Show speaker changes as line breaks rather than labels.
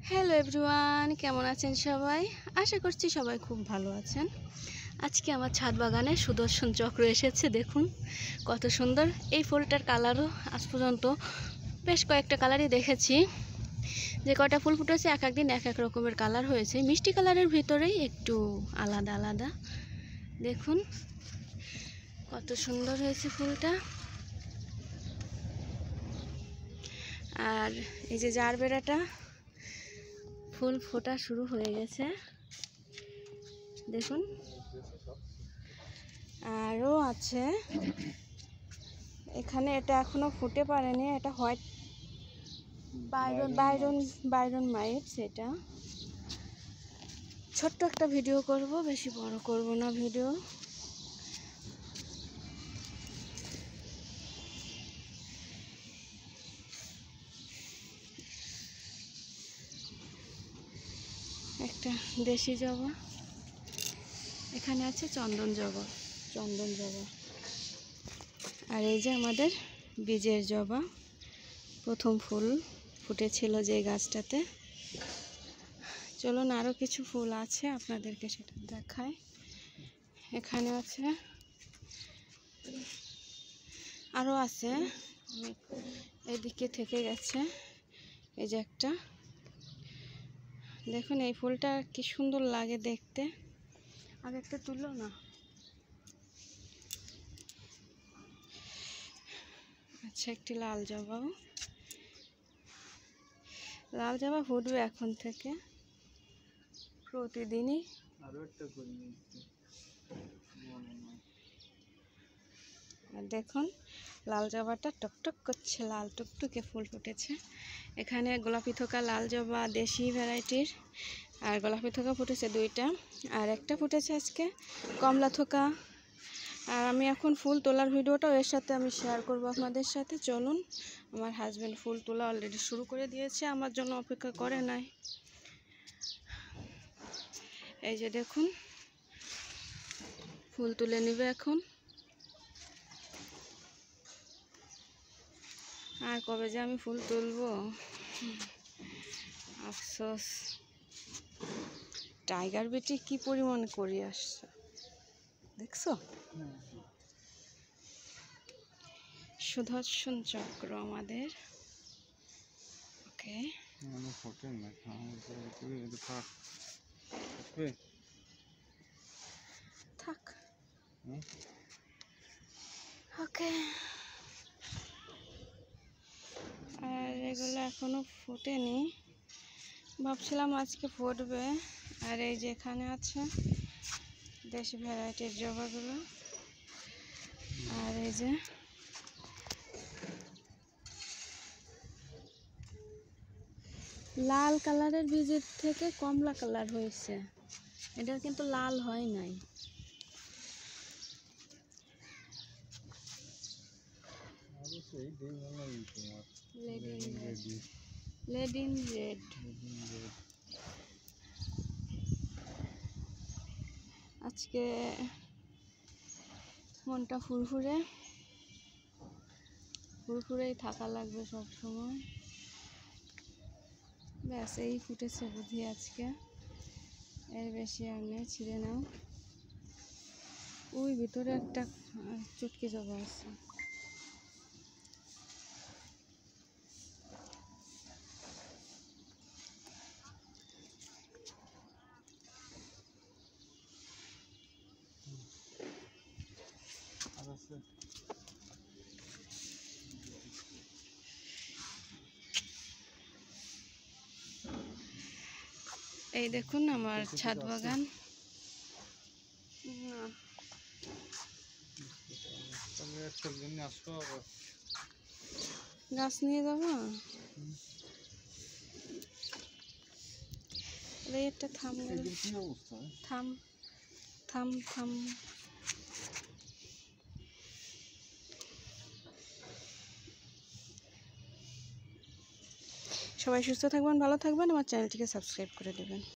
Hello everyone, কেমন আছেন সবাই? আশা করছি সবাই খুব ভালো আছেন। আজকে আমার ছাদ বাগানে সুদর্শন চক্র এসেছে। দেখুন কত সুন্দর। এই ফুলটার কালারও আজ পর্যন্ত বেশ কয়েকটা কালারই দেখেছি। যে কয়টা ফুল ফুটেছে এক একদিন এক এক রকমের কালার হয়েছে। মিষ্টি কালারের ভিতরেই একটু আলাদা আলাদা। দেখুন কত সুন্দর হয়েছে ফুলটা। আর এই যে জারবেরাটা ফুল ফোটা শুরু হয়ে গেছে, দেখুন। আরও আছে এখানে, এটা এখনো ফুটে পারেনি। এটা হোয়াইট বাইরন মাইটস। এটা ছোট্ট একটা ভিডিও করব, বেশি বড় করব না ভিডিও। একটা দেশি জবা, এখানে আছে চন্দন জবা। আর এই যে আমাদের বীজের জবা, প্রথম ফুল ফুটেছিল যে গাছটাতে। চলুন আরও কিছু ফুল আছে, আপনাদেরকে সেটা দেখায়। এখানে আছে, আরও আছে, এদিকে থেকে গেছে। এই যে একটা, দেখুন এই ফুলটা কি সুন্দর লাগে দেখতে। আগে একটা তুললো না। আচ্ছা, একটি লাল জবাও। লাল জবা ফুটবে এখন থেকে প্রতিদিনই। আর দেখুন লাল জবাটা টকটক করছে, লাল টুকটুকে ফুল ফুটেছে। এখানে গোলাপি থোকা লাল জবা দেশি ভ্যারাইটির, আর গোলাপি থোকা ফুটেছে দুইটা, আর একটা ফুটেছে আজকে কমলা থোকা। আর আমি এখন ফুল তোলার ভিডিওটাও এর সাথে আমি শেয়ার করব আপনাদের সাথে। চলুন, আমার হাজব্যান্ড ফুল তোলা অলরেডি শুরু করে দিয়েছে, আমার জন্য অপেক্ষা করে নাই। এই যে দেখুন ফুল তুলে নেবে এখন। আর কবে যে আমি ফুল তুলবো, আফসোস। টাইগার বেটি কি পরিমাণে করে আসছে দেখছো? সুদর্শন চক্র আমাদের। ওকে, থাক। ওকে, আর এগুলো এখনো ফোটেনি, ভাবছিলাম আজকে ফুটবে। আর এই যে এখানে আছে দেশি ভ্যারাইটির জবাগুলো। আর এই যে লাল কালারের বীজের থেকে কমলা কালার হয়েছে, এটা কিন্তু লাল হয় নাই। Ledeen red. আজকে মনটা ফুরফুরেই থাকা লাগবে সব সময়। ব্যাস, এই ফুটেছে বুঝি আজকে, এর বেশি আর নেই। ছিঁড়ে নাও। ওই ভিতরে একটা চুটকি জবা আছে। এই দেখুন আমার ছাদ বাগান। গাছ নিয়ে যাবো। একটা থাম থাম থাম থাম। সবাই সুস্থ থাকবেন, ভালো থাকবেন, আমার চ্যানেলটিকে সাবস্ক্রাইব করে দেবেন।